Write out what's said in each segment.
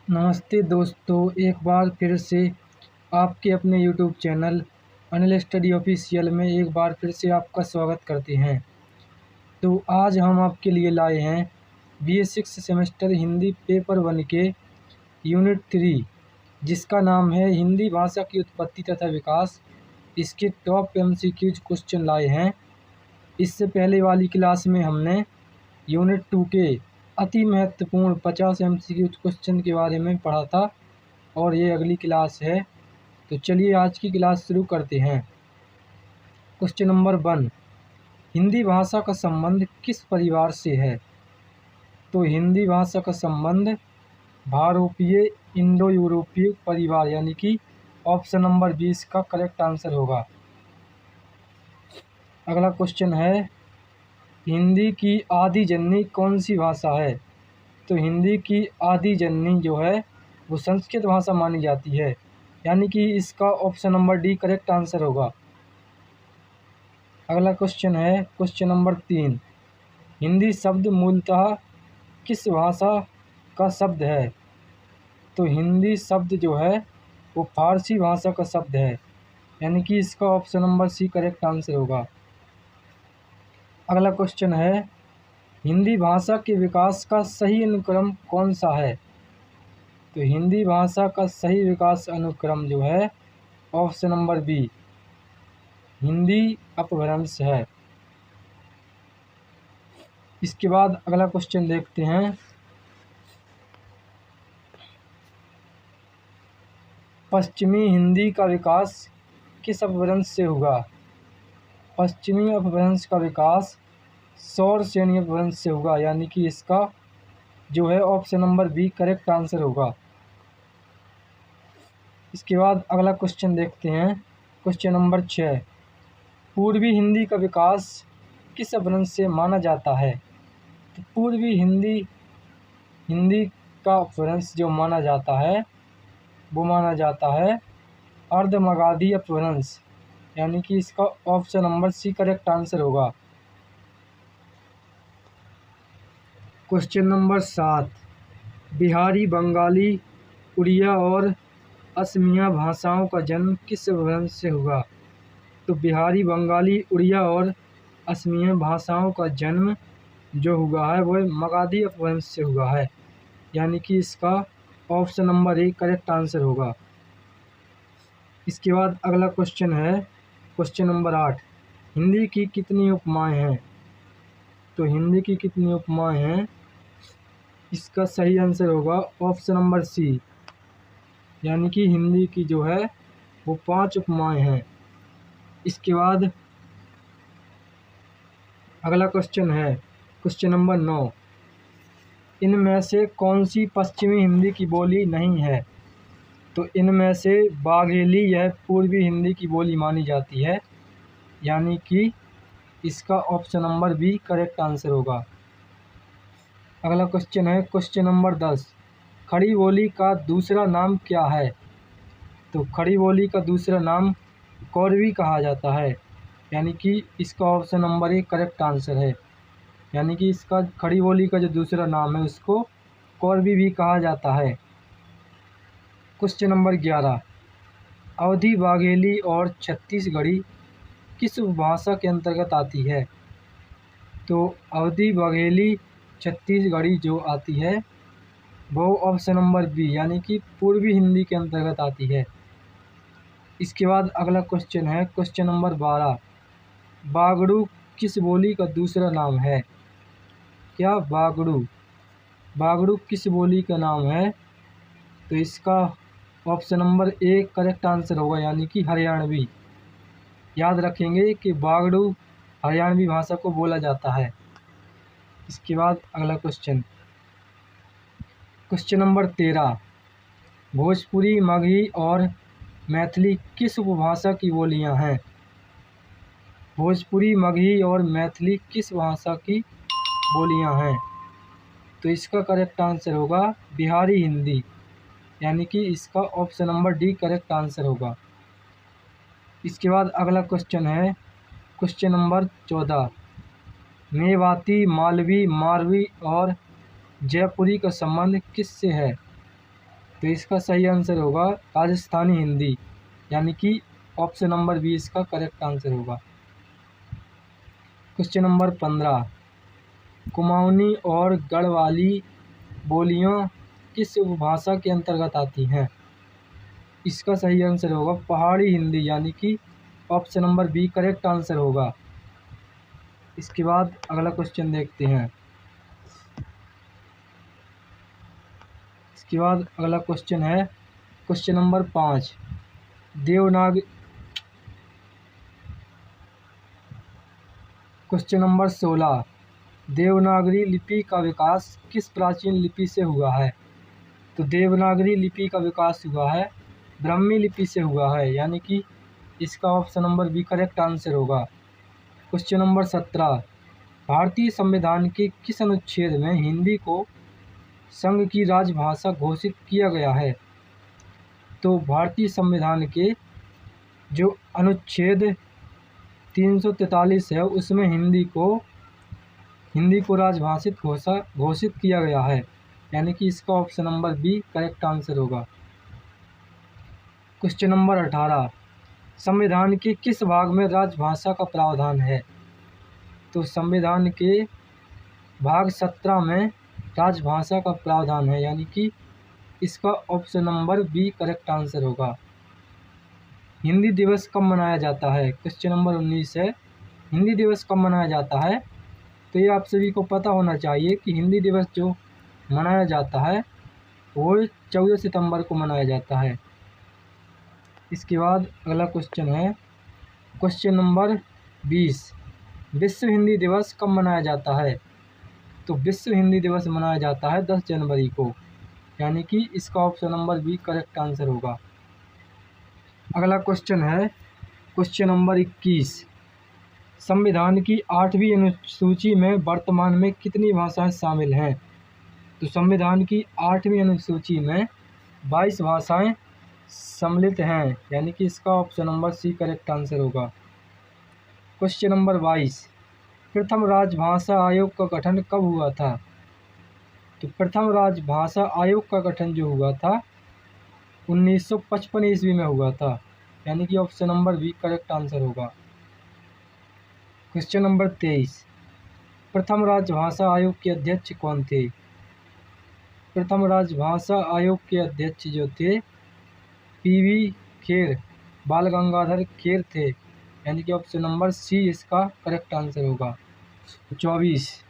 नमस्ते दोस्तों, एक बार फिर से आपके अपने YouTube channel Anil study official में एक बार फिर से आपका स्वागत करते हैं। तो आज हम आपके लिए लाए हैं BA6 सेमेस्टर हिंदी पेपर 1 के यूनिट 3, जिसका नाम है हिंदी भाषा की उत्पत्ति तथा विकास। इसके टॉप MCQ क्वेश्चन लाए हैं। इससे पहले वाली क्लास में हमने यूनिट 2 के अति महत्वपूर्ण 50 MCQ क्वेश्चन के बारे में पढ़ा था और ये अगली क्लास है। तो चलिए आज की क्लास शुरू करते हैं। क्वेश्चन नंबर 1, हिंदी भाषा का संबंध किस परिवार से है? तो हिंदी भाषा का संबंध भारोपीय इंडो यूरोपीय परिवार यानी कि ऑप्शन नंबर 20 का करेक्ट आंसर होगा। अगला क्वेश्चन है, हिंदी की आदि जननी कौन सी भाषा है? तो हिंदी की आदि जननी जो है वो संस्कृत भाषा मानी जाती है, यानी कि इसका option number D correct answer होगा। अगला क्वेश्चन है क्वेश्चन नंबर 3, हिंदी शब्द मूलतः किस भाषा का शब्द है? तो हिंदी शब्द जो है वो फारसी भाषा का शब्द है, यानी कि इसका option number C correct answer होगा। अगला क्वेश्चन है, हिंदी भाषा के विकास का सही अनुक्रम कौन सा है? तो हिंदी भाषा का सही विकास अनुक्रम जो है ऑप्शन नंबर बी हिंदी अपभ्रंश है। इसके बाद अगला क्वेश्चन देखते हैं, पश्चिमी हिंदी का विकास किस अपभ्रंश से हुआ? पश्चिमी अपभ्रंश का विकास सौर श्रेणी अपभ्रंश से होगा, यानी कि इसका जो है option number B correct answer होगा। इसके बाद अगला क्वेश्चन देखते हैं, क्वेश्चन नंबर 6, पूर्वी हिंदी का विकास किस अपभ्रंश से माना जाता है? तो पूर्वी हिंदी का अपभ्रंश जो माना जाता है वो माना जाता है अर्धमगधी अपभ्रंश, यानी कि इसका option number C correct answer होगा। क्वेश्चन नंबर 7, बिहारी, बंगाली, उड़िया और असमिया भाषाओं का जन्म किस अपभ्रंश से हुआ? तो बिहारी, बंगाली, उड़िया और असमिया भाषाओं का जन्म जो हुआ है वह मगधी अपभ्रंश से हुआ है, यानी कि इसका option number A correct answer होगा। इसके बाद अगला क्वेश्चन है क्वेश्चन नंबर 8, हिंदी की कितनी उपमाएं हैं? तो हिंदी की कितनी उपमाएं हैं? इसका सही आंसर होगा ऑप्शन नंबर सी, यानी कि हिंदी की जो है वो 5 उपमाएं हैं। इसके बाद अगला क्वेश्चन है क्वेश्चन नंबर 9, इनमें से कौन सी पश्चिमी हिंदी की बोली नहीं है? तो इनमें से बाघेली यह पूर्वी हिंदी की बोली मानी जाती है, यानी कि इसका option number B correct answer होगा। अगला क्वेश्चन है क्वेश्चन नंबर 10, खड़ी बोली का दूसरा नाम क्या है? तो खड़ी बोली का दूसरा नाम कौरवी कहा जाता है, यानी कि इसका option number A correct answer है, यानी कि इसका खड़ी बोली का जो दूसरा नाम है उसको कौरवी भी कहा जाता है। क्वेश्चन नंबर 11, अवधी, बाघेली और छत्तीसगढ़ी किस उपभाषा के अंतर्गत आती है? तो अवधी, बाघेली, छत्तीसगढ़ी जो आती है वो ऑप्शन नंबर बी यानी कि पूर्वी हिंदी के अंतर्गत आती है। इसके बाद अगला क्वेश्चन है क्वेश्चन नंबर 12, बागड़ू किस बोली का दूसरा नाम है? क्या बागड़ू किस बोली का नाम है? तो इसका option number A correct answer होगा, यानी कि हरियाणवी। याद रखेंगे कि बागड़ू हरियाणवी भाषा को बोला जाता है। इसके बाद अगला क्वेश्चन नंबर 13, भोजपुरी, मगही और मैथिली किस उपभाषा की बोलियां हैं? भोजपुरी, मगही और मैथिली किस भाषा की बोलियां हैं? तो इसका करेक्ट आंसर होगा बिहारी हिंदी, यानी कि इसका option number D correct answer होगा। इसके बाद अगला क्वेश्चन है क्वेश्चन नंबर 14, मेवाती, मालवी, मारवी और जयपुरी का संबंध किससे है? तो इसका सही आंसर होगा राजस्थानी हिंदी, यानी कि ऑप्शन नंबर बी इसका करेक्ट आंसर होगा। क्वेश्चन नंबर 15, कुमाऊनी और गढ़वाली बोलियां किस उपभाषा के अंतर्गत आती हैं? इसका सही आंसर होगा पहाड़ी हिंदी, यानी कि option number B correct answer होगा। इसके बाद अगला क्वेश्चन देखते हैं। इसके बाद अगला क्वेश्चन है question number 5, question number 16, Devanagari लिपि का विकास किस प्राचीन लिपि से हुआ है? तो देवनागरी लिपि का विकास हुआ है ब्राह्मी लिपि से हुआ है, यानी कि इसका option number B correct answer होगा। क्वेश्चन नंबर 17, भारतीय संविधान के किस अनुच्छेद में हिंदी को संघ की राजभाषा घोषित किया गया है? तो भारतीय संविधान के जो अनुच्छेद 343 है उसमें हिंदी को राजभाषा घोषित किया गया है, यानी कि इसका option number B correct answer होगा। क्वेश्चन नंबर 18, संविधान के किस भाग में राजभाषा का प्रावधान है? तो संविधान के भाग 17 में राजभाषा का प्रावधान है, यानी कि इसका option number B correct answer होगा। हिंदी दिवस कब मनाया जाता है? क्वेश्चन नंबर 19 है, हिंदी दिवस कब मनाया जाता है? तो ये आप सभी को पता होना चाहिए कि हिंदी दिवस जो मनाया जाता है वो 14 सितंबर को मनाया जाता है। इसके बाद अगला क्वेश्चन है क्वेश्चन नंबर 20, विश्व हिंदी दिवस कब मनाया जाता है? तो विश्व हिंदी दिवस मनाया जाता है 10 जनवरी को, यानी कि इसका option number B correct answer होगा। अगला क्वेश्चन है क्वेश्चन नंबर 21, संविधान की 8वीं अनुसूची में वर्तमान में कितनी भाषाएं शामिल हैं? तो संविधान की 8वीं अनुसूची में 22 भाषाएं सम्मिलित हैं, यानी कि इसका option number C correct answer होगा। क्वेश्चन नंबर 22, प्रथम राजभाषा आयोग का गठन कब हुआ था? तो प्रथम राजभाषा आयोग का गठन जो हुआ था 1955 ईस्वी में हुआ था, यानी कि option number B correct answer होगा। क्वेश्चन नंबर 23, प्रथम राजभाषा आयोग के अध्यक्ष कौन थे? प्रथम राजभाषा आयोग के अध्यक्ष जो थे पीवी खेर, बाल गंगाधर खेर थे, यानी कि ऑप्शन नंबर सी इसका करेक्ट आंसर होगा। 24,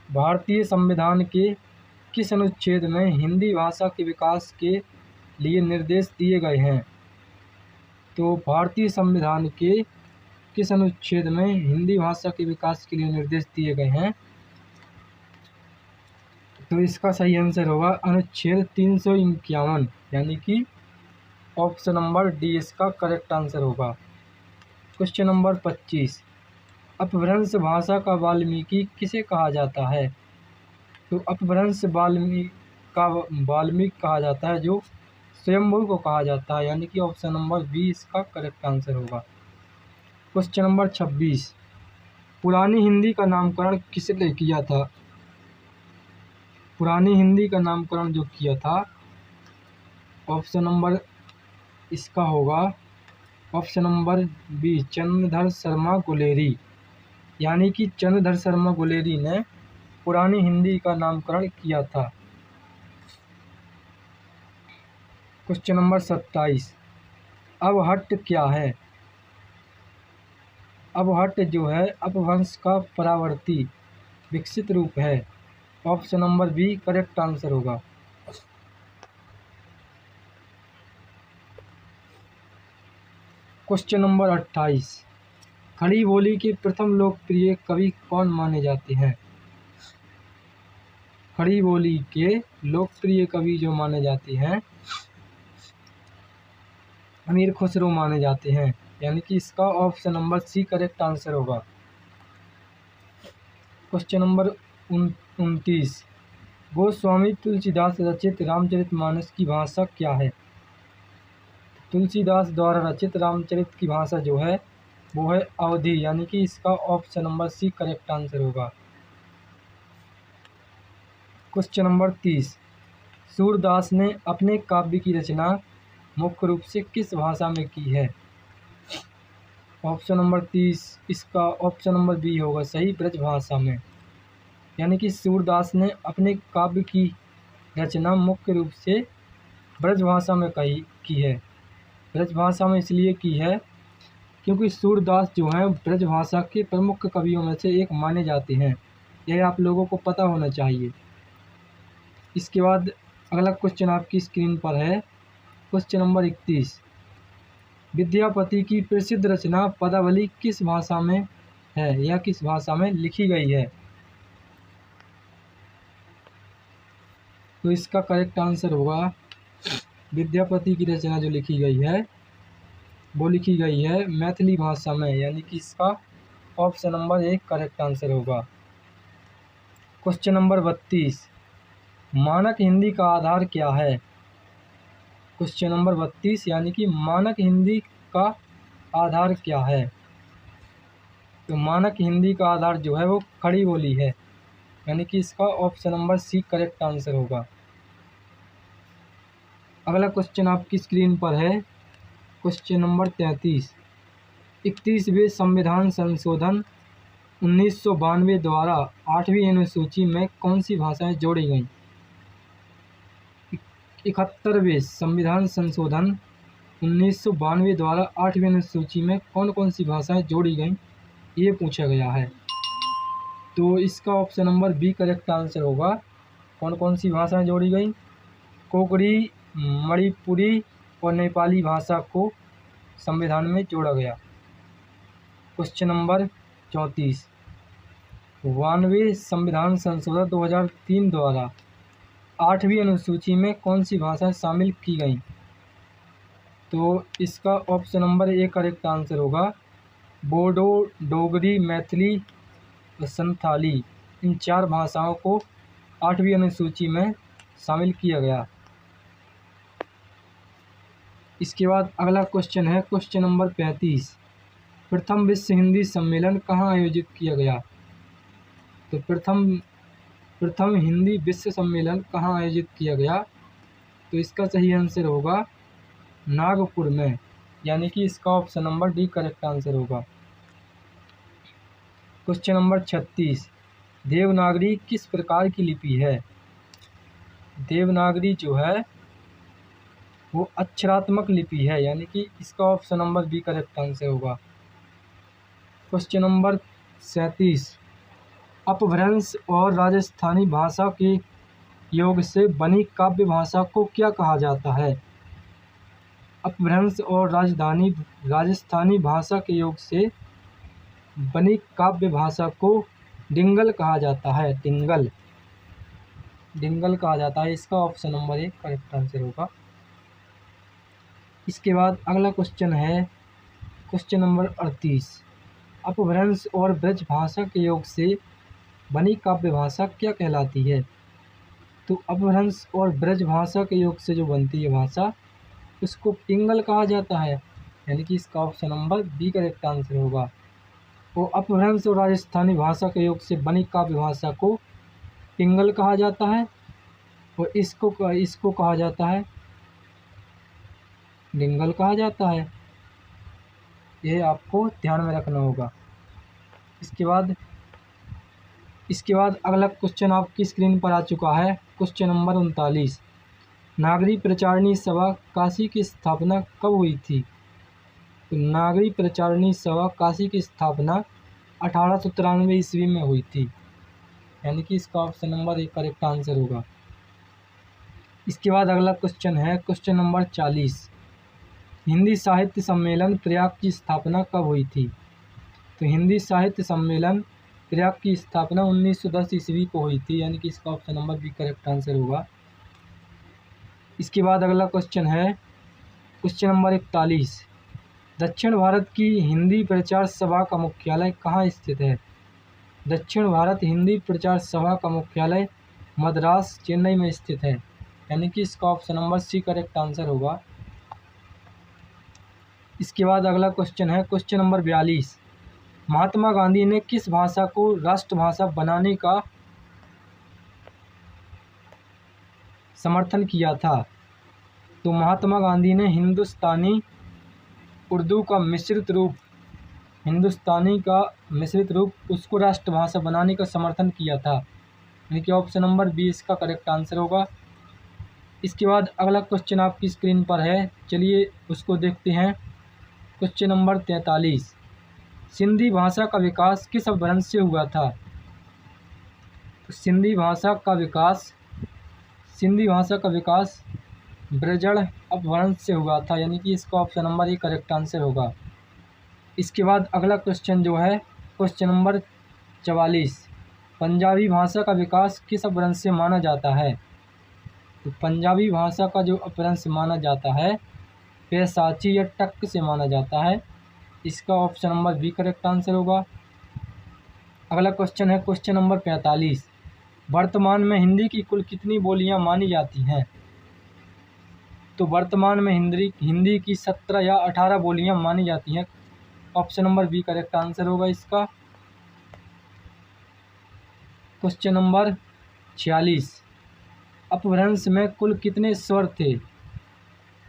भारतीय संविधान के किस अनुच्छेद में हिंदी भाषा के विकास के लिए निर्देश दिए गए हैं? तो भारतीय संविधान के किस अनुच्छेद में हिंदी भाषा के विकास के लिए निर्देश दिए गए हैं? तो इसका सही आंसर होगा अनुच्छेद 351, यानी कि ऑप्शन नंबर डी इसका करेक्ट आंसर होगा। क्वेश्चन नंबर 25, अपभ्रंश भाषा का वाल्मीकि किसे कहा जाता है? तो अपभ्रंश वाल्मीकि कहा जाता है जो स्वयंभू को कहा जाता है, यानी कि ऑप्शन नंबर बी इसका करेक्ट आंसर होगा। क्वेश्चन नंबर 26, पुरानी हिंदी का नामकरण किसने किया था? पुरानी हिंदी का नामकरण जो किया था ऑप्शन नंबर इसका होगा option number B Chandradhar Sharma Guleri, यानी कि चंद्रधर शर्मा गुलेरी ने पुरानी हिंदी का नामकरण किया था। क्वेश्चन नंबर 27, अवहट्ट क्या है? अवहट्ट जो है अपभ्रंश का परावर्ती विकसित रूप है, option number B correct answer होगा। क्वेश्चन नंबर 28, खड़ी बोली के प्रथम लोकप्रिय कवि कौन माने जाते हैं? खड़ी बोली के लोकप्रिय कवि जो माने जाते हैं अमीर खुसरो माने जाते हैं, यानी कि इसका option number C correct answer होगा। क्वेश्चन नंबर 29, गोस्वामी तुलसीदास रचित रामचरितमानस की भाषा क्या है? तुलसीदास द्वारा रचित रामचरित की भाषा जो है वो है अवधी, यानी कि इसका option number C correct answer होगा। क्वेश्चन नंबर 30, सूरदास ने अपने काव्य की रचना मुख्य रूप से किस भाषा में की है? ऑप्शन नंबर 30, इसका ऑप्शन नंबर बी होगा सही, ब्रज भाषा में। यानी कि सूरदास ने अपने काव्य की रचना मुख्य रूप से ब्रज भाषा में की है। ब्रज भाषा में इसलिए की है क्योंकि सूरदास जो हैं ब्रज भाषा के प्रमुख कवियों में से एक माने जाते हैं। यह आप लोगों को पता होना चाहिए। इसके बाद अगला क्वेश्चन आपकी स्क्रीन पर है, क्वेश्चन नंबर 31। विद्यापति की प्रसिद्ध रचना पदावली किस भाषा में है या किस भाषा में लिखी गई है? तो इसका करेक्ट आंसर होगा विद्यापति की रचना जो लिखी गई है वो लिखी गई है मैथिली भाषा में, यानी कि इसका ऑप्शन नंबर 1 करेक्ट आंसर होगा। Question number 32। मानक हिंदी का आधार क्या है? क्वेश्चन नंबर 32 यानी कि मानक हिंदी का आधार क्या है? तो मानक हिंदी का आधार जो है वो खड़ी बोली है, यानी कि इसका option number C correct answer होगा। अगला क्वेश्चन आपकी स्क्रीन पर है, क्वेश्चन नंबर 33। 31वें संविधान संशोधन 1992 द्वारा 8वीं अनुसूची में कौन सी भाषाएं जोड़ी गईं? 71वें संविधान संशोधन 1992 द्वारा 8वीं अनुसूची में कौन कौन सी भाषाएं जोड़ी गईं, ये पूछा गया है। तो इसका option number B correct answer होगा। कौन कौन सी भाषाएं जोड़ी गईं? कोंकणी, मणिपुरी और नेपाली भाषा को संविधान में जोड़ा गया। Question number 34। 92वें संविधान संशोधन 2003 द्वारा 8वीं अनुसूची में कौन सी भाषाएं शामिल की गईं? तो इसका option number A correct answer होगा। बोडो, डोगरी, मैथिली और संथाली, इन 4 भाषाओं को 8वीं अनुसूची में शामिल किया गया। इसके बाद अगला क्वेश्चन है, क्वेश्चन नंबर 35। प्रथम विश्व हिंदी सम्मेलन कहाँ आयोजित किया गया? तो प्रथम हिंदी विश्व सम्मेलन कहाँ आयोजित किया गया? तो इसका सही आंसर होगा नागपुर में, यानी कि इसका option number D correct answer होगा। Question number 36। देवनागरी किस प्रकार की लिपि है? देवनागरी जो है वो अक्षरात्मक लिपि है, यानी कि इसका option number B correct answer होगा। Question number 37। अपभ्रंश और राजस्थानी भाषा के योग से बनी काव्य भाषा को क्या कहा जाता है? अपभ्रंश और राजस्थानी भाषा के योग से बनी काव्य भाषा को डिंगल कहा जाता है। डिंगल कहा जाता है। इसका ऑप्शन नंबर 1 करेक्ट आंसर होगा। इसके बाद अगला क्वेश्चन है, क्वेश्चन नंबर 38। अपभ्रंश और ब्रज भाषा के योग से बनी काव्य भाषा क्या कहलाती है? तो अपभ्रंश और ब्रज भाषा के योग से जो बनती है भाषा उसको पिंगल कहा जाता है, यानी कि इसका option number B correct answer होगा। तो अपभ्रंश और राजस्थानी भाषा के योग से बनी काव्य भाषा को पिंगल कहा जाता है और इसको कहा जाता है डिंगल कहा जाता है। ये आपको ध्यान में रखना होगा। इसके बाद अगला क्वेश्चन आपकी स्क्रीन पर आ चुका है, क्वेश्चन नंबर 39। नागरी प्रचारणी सभा काशी की स्थापना कब हुई थी? तो नागरी प्रचारणी सभा काशी की स्थापना 1893 ईस्वी में हुई थी, यानी कि इसका ऑप्शन नंबर 1 करेक्ट आंसर होगा। इसके बाद अगला क्वेश्चन है, क्वेश्चन नंबर 40। हिंदी साहित्य सम्मेलन प्रयाग की स्थापना कब हुई थी? तो हिंदी साहित्य सम्मेलन प्रयाग की स्थापना 1910 ईस्वी को हुई थी, यानी कि इसका option number B correct answer होगा। इसके बाद अगला क्वेश्चन है, क्वेश्चन नंबर 41। दक्षिण भारत की हिंदी प्रचार सभा का मुख्यालय कहाँ स्थित है? दक्षिण भारत हिंदी प्रचार सभा का मुख्यालय मद्रास, चेन्नई में स्थित है, यानी कि इसका option number C correct answer होगा। इसके बाद अगला क्वेश्चन है, क्वेश्चन नंबर 42। महात्मा गांधी ने किस भाषा को राष्ट्रभाषा बनाने का समर्थन किया था? तो महात्मा गांधी ने हिंदुस्तानी उर्दू का मिश्रित रूप उसको राष्ट्रभाषा बनाने का समर्थन किया था, यानी कि ऑप्शन नंबर बी इसका करेक्ट आंसर होगा। इसके बाद अगला क्वेश्चन आपकी स्क्रीन पर है, चलिए उसको देखते हैं। क्वेश्चन नंबर 43, सिंधी भाषा का विकास किस अपभ्रंश से हुआ था? तो सिंधी भाषा का विकास ब्रजड़ अपभ्रंश से हुआ था, यानी कि इसका option number A correct answer होगा। इसके बाद अगला क्वेश्चन जो है क्वेश्चन नंबर 44, पंजाबी भाषा का विकास किस अपभ्रंश से माना जाता है? तो पंजाबी भाषा का जो अपभ्रंश माना जाता है वह साची या टक से माना जाता है, इसका option number B correct answer होगा। अगला क्वेश्चन है क्वेश्चन नंबर 45, वर्तमान में हिंदी की कुल कितनी बोलियां मानी जाती हैं? तो वर्तमान में हिंदी की 17 या 18 बोलियां मानी जाती हैं, option number B correct answer होगा इसका। क्वेश्चन नंबर 46, अपभ्रंश में कुल कितने स्वर थे?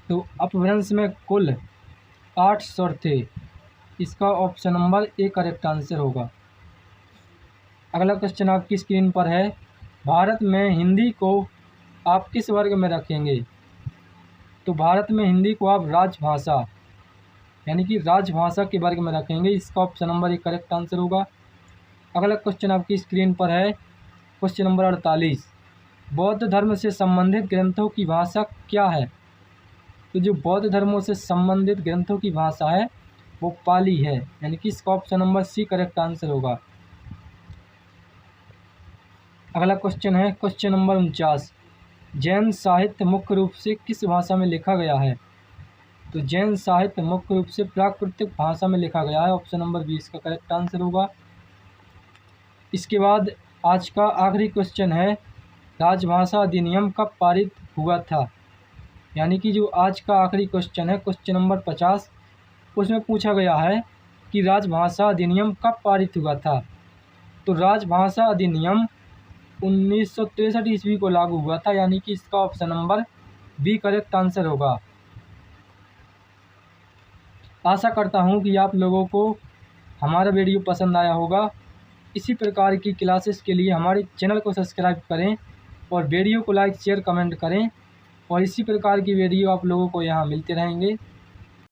तो अपभ्रंश में कुल 8 स्वर थे, इसका option number A correct answer होगा। अगला क्वेश्चन आपकी स्क्रीन पर है, भारत में हिंदी को आप किस वर्ग में रखेंगे? तो भारत में हिंदी को आप राजभाषा यानी कि राजभाषा के वर्ग में रखेंगे, इसका option number A correct answer होगा। अगला क्वेश्चन आपकी स्क्रीन पर है क्वेश्चन नंबर 48, बौद्ध धर्म से संबंधित ग्रंथों की भाषा क्या है? तो जो बौद्ध धर्मों से संबंधित ग्रंथों की भाषा है वो पाली है, यानी कि इसका option number C correct answer होगा। अगला क्वेश्चन है क्वेश्चन नंबर 49, जैन साहित्य मुख्य रूप से किस भाषा में लिखा गया है? तो जैन साहित्य मुख्य रूप से प्राकृतिक भाषा में लिखा गया है, ऑप्शन नंबर बी इसका करेक्ट आंसर होगा। इसके बाद आज का आखिरी क्वेश्चन है, राजभाषा अधिनियम कब पारित हुआ था? यानी कि जो आज का आखिरी क्वेश्चन है क्वेश्चन नंबर 50, उसमें पूछा गया है कि राजभाषा अधिनियम कब पारित हुआ था? तो राजभाषा अधिनियम 1963 ईस्वी को लागू हुआ था, यानी कि इसका option number B correct answer होगा। आशा करता हूं कि आप लोगों को हमारा वीडियो पसंद आया होगा। इसी प्रकार की क्लासेस के लिए हमारे चैनल को सब्सक्राइब करें और वीडियो को लाइक शेयर कमेंट करें, और इसी प्रकार की वीडियो आप लोगों को यहाँ मिलते रहेंगे।